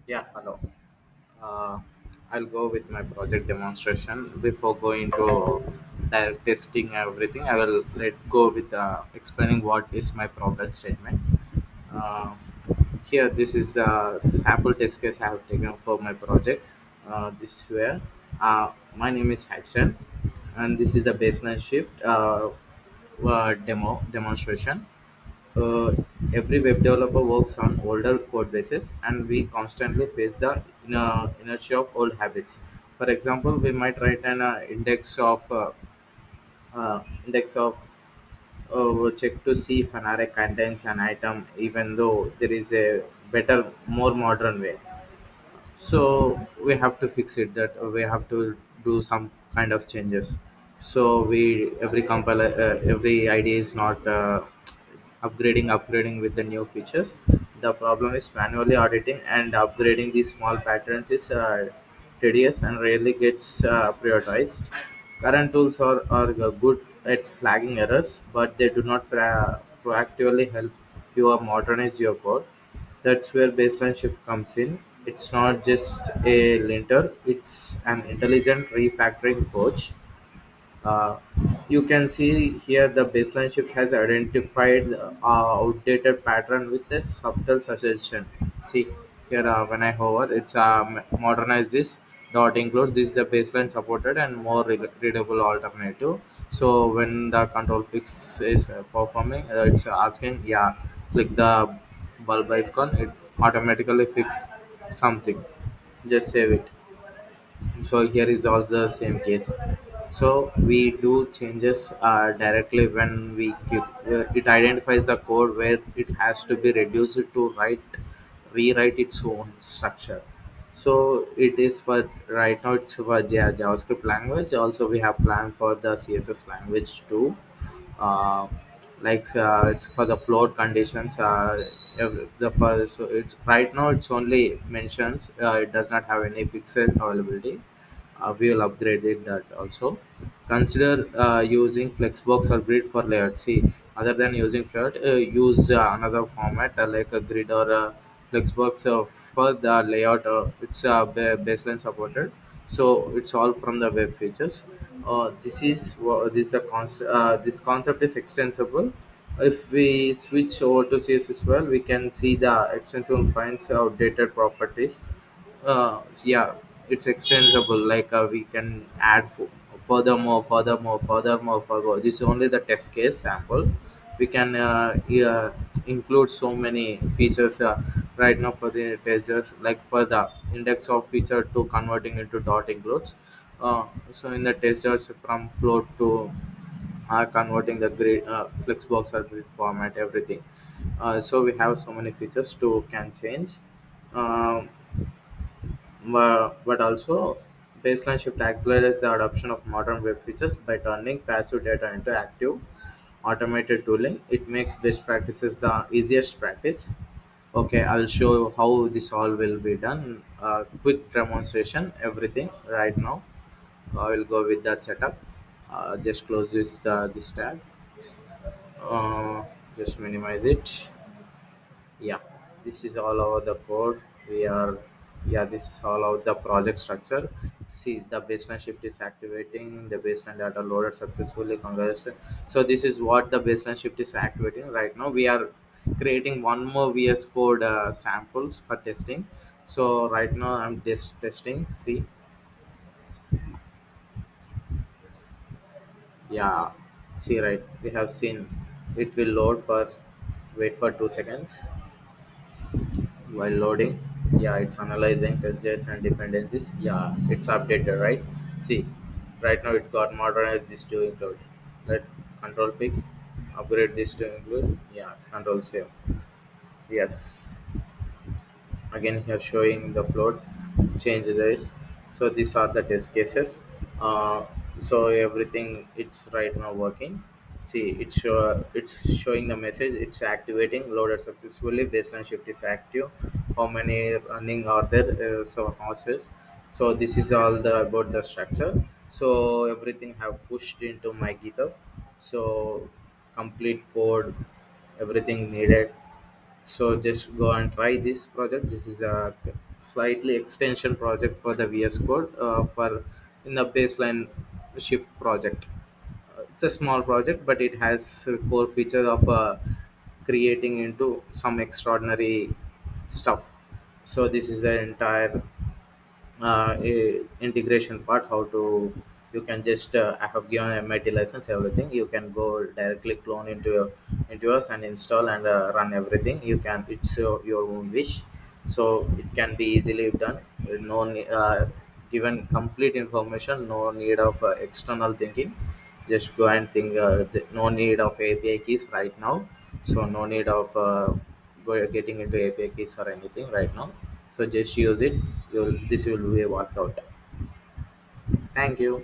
Yeah, hello. Uh, I'll go with my project demonstration. Before going to direct testing everything, I will let go with explaining what is my problem statement. Uh, Here, this is a sample test case I have taken for my project. This is where my name is Hudson, and this is a baseline shift demonstration. uh, every web developer works on older code bases, and we constantly face the inertia of old habits. For example, we might write an index of check to see if an array contains an item, even though there is a better, more modern way. So we have to fix it, that we have to do some kind of changes. So we every compiler every idea is not upgrading with the new features. The problem is manually auditing and upgrading these small patterns is tedious and rarely gets prioritized. Current tools are good at flagging errors, but they do not proactively help you modernize your code. That's where baseline shift comes in. It's not just a linter, it's an intelligent refactoring coach. uh, you can see here the baseline shift has identified outdated pattern with a subtle suggestion. See here, when I hover, it's modernize this dot includes this is the baseline supported and more readable alternative. So when the control fix is performing, it's asking, yeah, click the bulb icon, it automatically fix something. Just save it. So here is also the same case. So we do changes directly when we give it identifies the code where it has to be reduced to rewrite its own structure. So it is for right now, it's for JavaScript language. Also we have planned for the CSS language too. uh, it's for the float conditions. So it's right now it's only mentions, it does not have any fixed availability. We will upgrade it that also. Consider using flexbox or grid for layout. See, other than using float, use another format like a grid or a flexbox for the layout. It's baseline supported, so it's all from the web features. This concept is extensible. If we switch over to CSS, well, we can see the extensible finds outdated properties. Yeah, it's extensible, like we can add furthermore. This is only the test case sample. We can include so many features right now for the testers, like for the index of feature to converting into dot includes. So in the testers, from float to converting the grid, flexbox or grid format, everything. So we have so many features to can change. Um, but also, baseline shift accelerates the adoption of modern web features by turning passive data into active automated tooling. It makes best practices the easiest practice. Okay, I'll show you how this all will be done. Quick demonstration, everything right now. I will go with the setup. Just close this tab. Uh, just minimize it. Yeah, this is all over the code. We are, yeah, this is all over the project structure. See, the baseline shift is activating, the baseline data loaded successfully. Congratulations. So this is what the baseline shift is activating right now. We are creating one more VS code samples for testing. So right now I'm just testing. See, yeah, see, right, we have seen it will load for, wait for 2 seconds. While loading, yeah, it's analyzing test and dependencies. Yeah, it's updated, right? See, right now it got modernized this to include. Let control fix, upgrade this to include. Yeah, control save. Yes, again here showing the float, change this. So these are the test cases. So everything it's right now working. See, it's showing the message, it's activating, loaded successfully, baseline shift is active. How many running are there? So horses. So this is all the about the structure. So everything have pushed into my GitHub. So complete code, everything needed. So just go and try this project. This is a slightly extension project for the VS Code for in the baseline shift project. It's a small project, but it has a core feature of creating into some extraordinary stuff. So this is the entire integration part. How to you can just I have given MIT license, everything. You can go directly clone into us and install and run everything. You can, it's your own wish. So it can be easily done. No given complete information, no need of external thinking. Just go and think. No need of API keys right now. So no need of getting into API keys or anything right now. So just use it. You'll, this will be a workout. Thank you.